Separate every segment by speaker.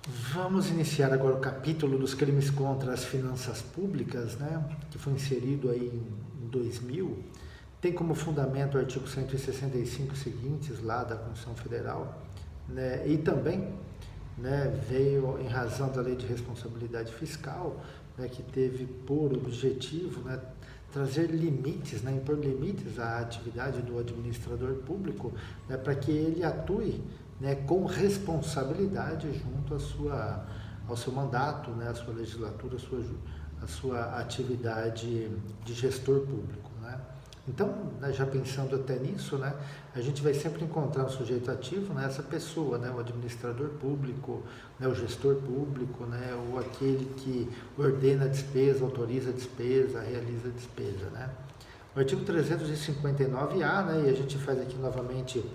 Speaker 1: Vamos iniciar agora o capítulo dos crimes contra as finanças públicas, né, que foi inserido aí em 2000. Tem como fundamento o artigo 165 seguintes lá da Constituição Federal, né, e também, né, veio em razão da Lei de Responsabilidade Fiscal, né, que teve por objetivo, né, trazer limites, né, impor limites à atividade do administrador público, né, para que ele atue, né, com responsabilidade junto ao seu mandato, né, à sua legislatura, à sua atividade de gestor público, né. Então, né, já pensando até nisso, né, a gente vai sempre encontrar um sujeito ativo, né, essa pessoa, né, o administrador público, né, o gestor público, né, ou aquele que ordena a despesa, autoriza a despesa, realiza a despesa, né. O artigo 359-A, né, e a gente faz aqui novamente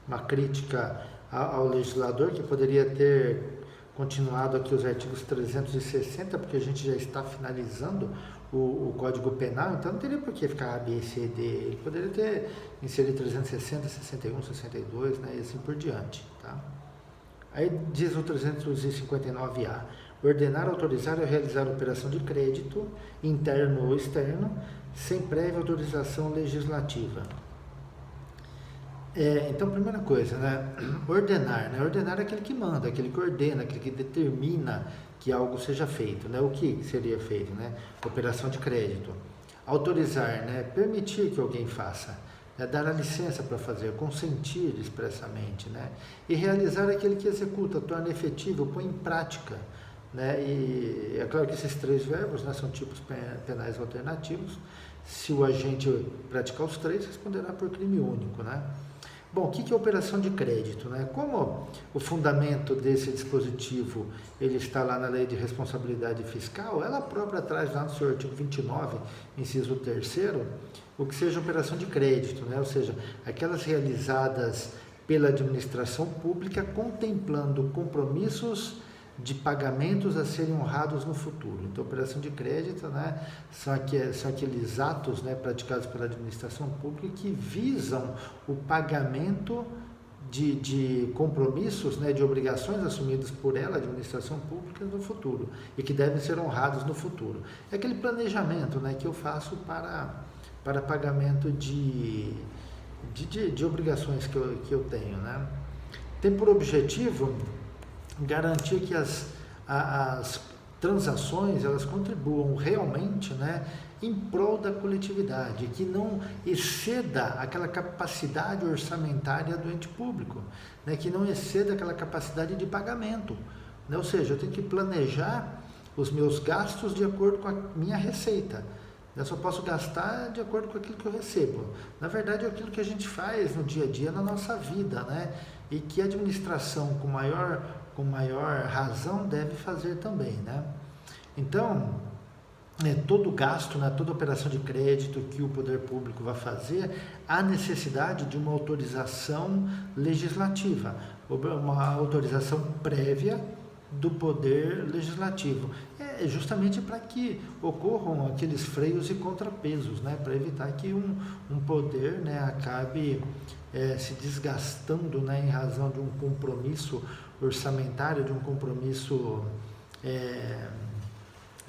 Speaker 1: uma crítica ao legislador, que poderia ter continuado aqui os artigos 360, porque a gente já está finalizando o Código Penal, então não teria por que ficar A, B, C, D. Ele poderia ter inserido 360, 61, 62, né, e assim por diante. Tá? Aí diz o 359-A, ordenar, autorizar ou realizar operação de crédito, interno ou externo, sem prévia autorização legislativa. Então, primeira coisa, né? Ordenar, né? Ordenar é aquele que manda, aquele que ordena, aquele que determina que algo seja feito, né? O que seria feito, né? Operação de crédito. Autorizar, né? Permitir que alguém faça, né? Dar a licença para fazer, consentir expressamente, né? E realizar é aquele que executa, torna efetivo, põe em prática, né? E é claro que esses três verbos, né, são tipos penais alternativos. Se o agente praticar os três, responderá por crime único, né? Bom, o que é operação de crédito, né? Como o fundamento desse dispositivo ele está lá na Lei de Responsabilidade Fiscal, ela própria traz lá no seu artigo 29, inciso 3º, o que seja operação de crédito, né? Ou seja, aquelas realizadas pela administração pública contemplando compromissos de pagamentos a serem honrados no futuro. Então, operação de crédito, né, são aqueles atos, né, praticados pela administração pública que visam o pagamento de compromissos, né, de obrigações assumidas por ela, a administração pública, no futuro, e que devem ser honrados no futuro. É aquele planejamento, né, que eu faço para pagamento de obrigações que eu tenho, né. Tem por objetivo garantir que as transações elas contribuam realmente, né, em prol da coletividade, que não exceda aquela capacidade orçamentária do ente público, né, que não exceda aquela capacidade de pagamento, né, ou seja, eu tenho que planejar os meus gastos de acordo com a minha receita. Eu só posso gastar de acordo com aquilo que eu recebo. Na verdade, é aquilo que a gente faz no dia a dia, na nossa vida, né? E que a administração, com maior razão, deve fazer também, né? Então, todo gasto, né, toda operação de crédito que o poder público vai fazer, há necessidade de uma autorização legislativa, uma autorização prévia do poder legislativo. É justamente para que ocorram aqueles freios e contrapesos, né, para evitar que um poder, né, acabe se desgastando, né, em razão de um compromisso orçamentário, de um compromisso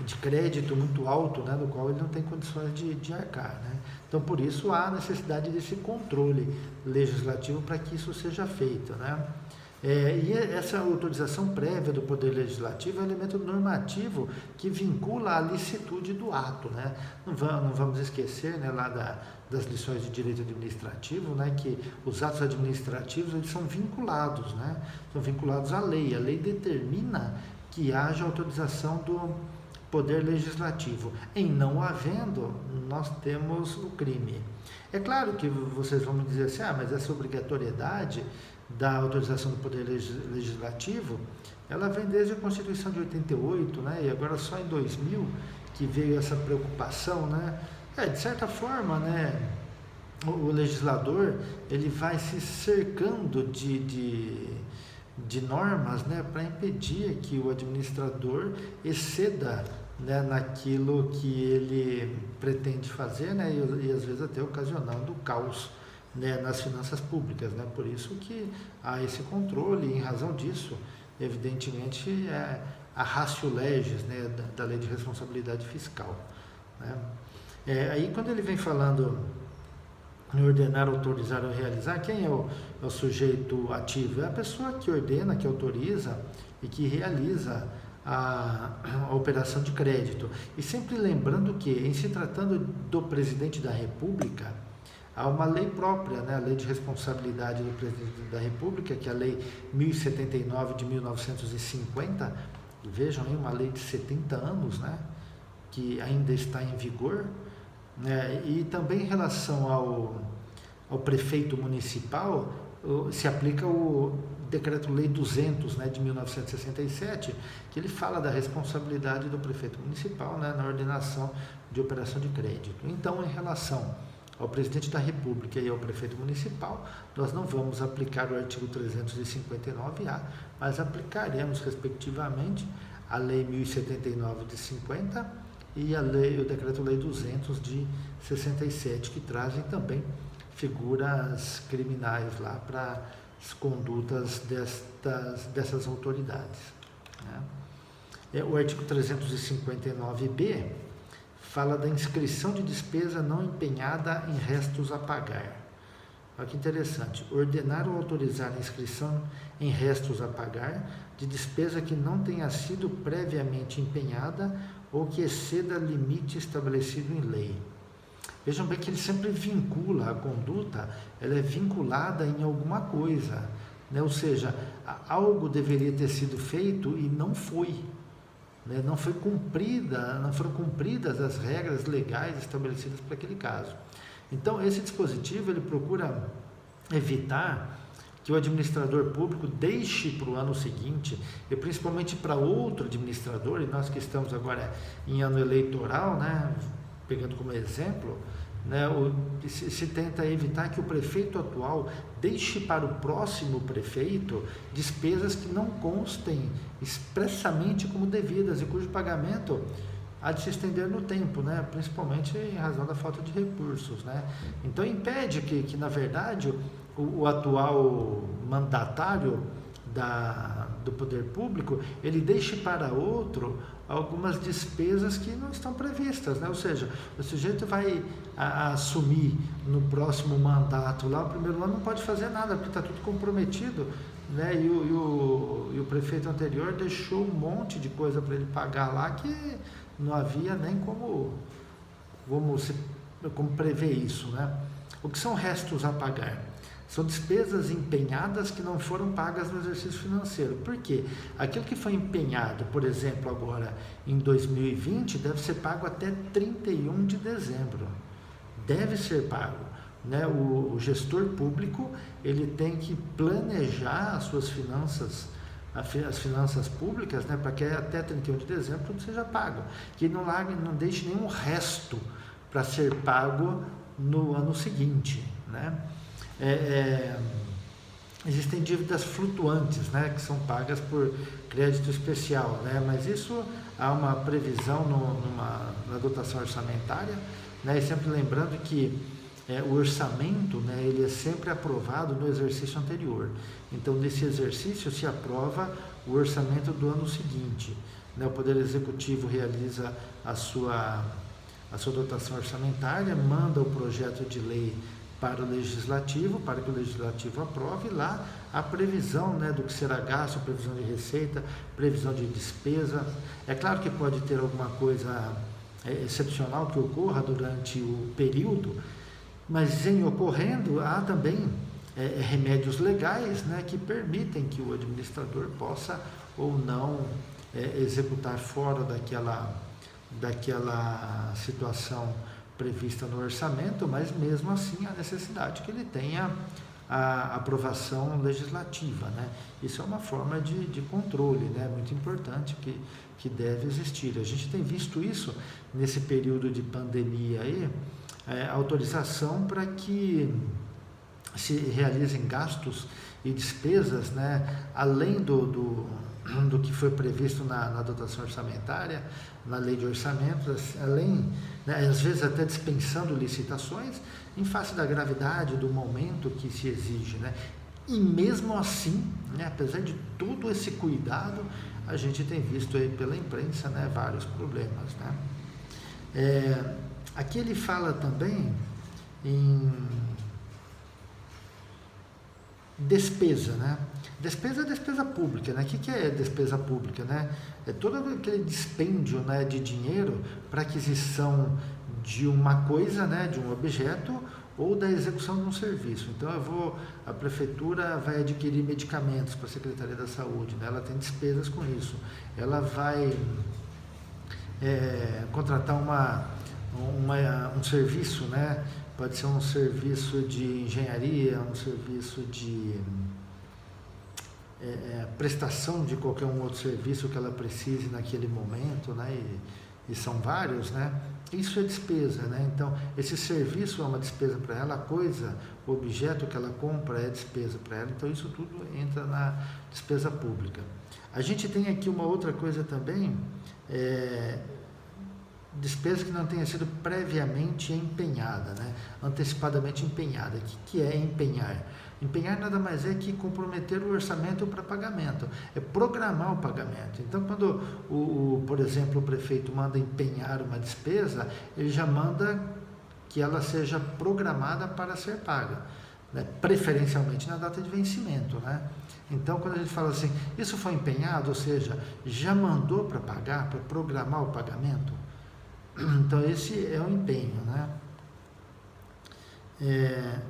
Speaker 1: de crédito muito alto, né, do qual ele não tem condições de arcar, né? Então, por isso, há necessidade desse controle legislativo para que isso seja feito, né? E essa autorização prévia do Poder Legislativo é um elemento normativo que vincula a licitude do ato, né? Não vamos esquecer, né, lá das lições de direito administrativo, né, que os atos administrativos eles são vinculados, né? São vinculados à lei. A lei determina que haja autorização do Poder Legislativo. Em não havendo, nós temos o crime. É claro que vocês vão me dizer assim, mas essa obrigatoriedade da autorização do Poder Legislativo, ela vem desde a Constituição de 88, né? E agora só em 2000 que veio essa preocupação, né? De certa forma, né, o legislador ele vai se cercando de normas, né, para impedir que o administrador exceda, né, naquilo que ele pretende fazer, né, e às vezes até ocasionando caos, né, nas finanças públicas, né? Por isso que há esse controle, e em razão disso evidentemente, a ratio legis, né, da lei de responsabilidade fiscal, né? Aí quando ele vem falando em ordenar, autorizar ou realizar, quem é o sujeito ativo? É a pessoa que ordena, que autoriza e que realiza a operação de crédito. E sempre lembrando que, em se tratando do presidente da República, há uma lei própria, né? A lei de responsabilidade do presidente da República, que é a lei 1079 de 1950, vejam aí, uma lei de 70 anos, né? Que ainda está em vigor, né? E também em relação ao prefeito municipal, se aplica o Decreto-Lei 200, né, de 1967, que ele fala da responsabilidade do prefeito municipal, né, na ordenação de operação de crédito. Então, em relação ao presidente da República e ao prefeito municipal, nós não vamos aplicar o artigo 359-A, mas aplicaremos, respectivamente, a Lei 1079 de 50 e o Decreto-Lei 200 de 67, que trazem também figuras criminais lá para as condutas dessas autoridades, né? O artigo 359-B fala da inscrição de despesa não empenhada em restos a pagar. Olha que interessante. Ordenar ou autorizar a inscrição em restos a pagar de despesa que não tenha sido previamente empenhada ou que exceda limite estabelecido em lei. Vejam bem que ele sempre vincula a conduta, ela é vinculada em alguma coisa, né? Ou seja, algo deveria ter sido feito e não foi, né? Não foram cumpridas as regras legais estabelecidas para aquele caso. Então, esse dispositivo ele procura evitar que o administrador público deixe para o ano seguinte, e principalmente para outro administrador, e nós que estamos agora em ano eleitoral, né, pegando como exemplo, né, se tenta evitar que o prefeito atual deixe para o próximo prefeito despesas que não constem expressamente como devidas e cujo pagamento há de se estender no tempo, né, principalmente em razão da falta de recursos, né. Então impede que na verdade, o atual mandatário do poder público, ele deixe para outro algumas despesas que não estão previstas, né? Ou seja, o sujeito vai assumir no próximo mandato, lá o primeiro ano não pode fazer nada, porque está tudo comprometido, né? E o prefeito anterior deixou um monte de coisa para ele pagar lá que não havia nem como prever isso, né? O que são restos a pagar? São despesas empenhadas que não foram pagas no exercício financeiro. Por quê? Aquilo que foi empenhado, por exemplo, agora em 2020, deve ser pago até 31 de dezembro. Deve ser pago, né? O gestor público, ele tem que planejar as suas finanças, as finanças públicas, né, para que até 31 de dezembro tudo seja pago. Que não deixe nenhum resto para ser pago no ano seguinte, né? Existem dívidas flutuantes, né, que são pagas por crédito especial, né, mas isso há uma previsão na dotação orçamentária, né, e sempre lembrando que o orçamento, né, ele é sempre aprovado no exercício anterior. Então, nesse exercício se aprova o orçamento do ano seguinte, né, o Poder Executivo realiza a sua dotação orçamentária, manda o projeto de lei para o Legislativo, para que o Legislativo aprove lá a previsão, né, do que será gasto, previsão de receita, previsão de despesa. É claro que pode ter alguma coisa excepcional que ocorra durante o período, mas em ocorrendo, há também remédios legais, né, que permitem que o administrador possa ou não executar fora daquela situação prevista no orçamento, mas mesmo assim a necessidade que ele tenha a aprovação legislativa, né? Isso é uma forma de controle, né? Muito importante que deve existir. A gente tem visto isso nesse período de pandemia aí, autorização para que se realizem gastos e despesas, né, além do que foi previsto na dotação orçamentária, na lei de orçamentos, além, né, às vezes até dispensando licitações, em face da gravidade do momento que se exige, né? E mesmo assim, né, apesar de todo esse cuidado, a gente tem visto aí pela imprensa, né, vários problemas, né? Aqui ele fala também em despesa, né? Despesa é despesa pública, né? O que é despesa pública, né? É todo aquele dispêndio, né, de dinheiro para aquisição de uma coisa, né, de um objeto ou da execução de um serviço. Então a prefeitura vai adquirir medicamentos para a Secretaria da Saúde, né? Ela tem despesas com isso. Ela vai contratar um serviço, né? Pode ser um serviço de engenharia, um serviço de prestação de qualquer um outro serviço que ela precise naquele momento, né? E são vários, né? Isso é despesa, né? Então, esse serviço é uma despesa para ela, a coisa, o objeto que ela compra é despesa para ela, então isso tudo entra na despesa pública. A gente tem aqui uma outra coisa também, despesa que não tenha sido previamente empenhada, né? Antecipadamente empenhada. O que é empenhar? Empenhar nada mais é que comprometer o orçamento para pagamento, é programar o pagamento. Então, quando, por exemplo, o prefeito manda empenhar uma despesa, ele já manda que ela seja programada para ser paga, né? Preferencialmente na data de vencimento, né? Então, quando a gente fala assim, isso foi empenhado, ou seja, já mandou para pagar, para programar o pagamento, então esse é o empenho, né?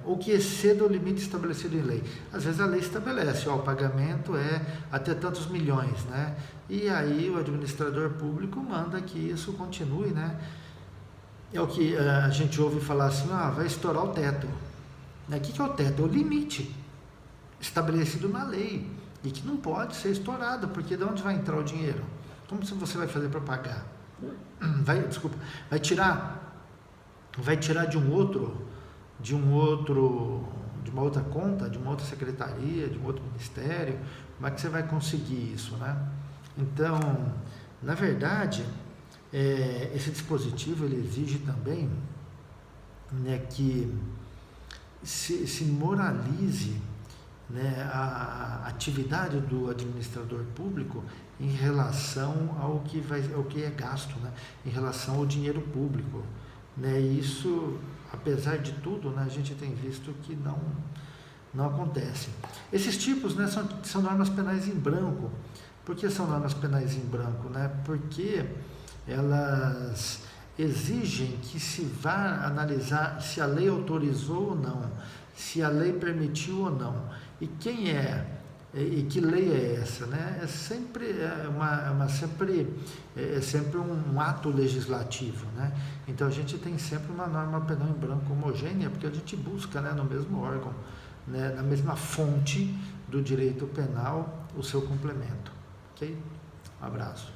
Speaker 1: O que exceda o limite estabelecido em lei. Às vezes a lei estabelece, o pagamento é até tantos milhões, né? E aí o administrador público manda que isso continue, né? É o que a gente ouve falar assim, vai estourar o teto. O que é o teto? É o limite estabelecido na lei e que não pode ser estourado, porque de onde vai entrar o dinheiro? Como você vai fazer para pagar? Vai tirar de uma outra conta, de uma outra secretaria, de um outro ministério. Como é que você vai conseguir isso, né? Então, na verdade, esse dispositivo ele exige também, né, que se moralize, né, a atividade do administrador público em relação ao que é gasto, né, em relação ao dinheiro público, né? E isso, apesar de tudo, né, a gente tem visto que não acontece. Esses tipos, né, são normas penais em branco. Por que são normas penais em branco, né? Porque elas exigem que se vá analisar se a lei autorizou ou não, se a lei permitiu ou não, e quem e que lei é essa, né? É sempre um ato legislativo, né? Então a gente tem sempre uma norma penal em branco homogênea, porque a gente busca, né, no mesmo órgão, né, na mesma fonte do direito penal, o seu complemento. Ok? Um abraço.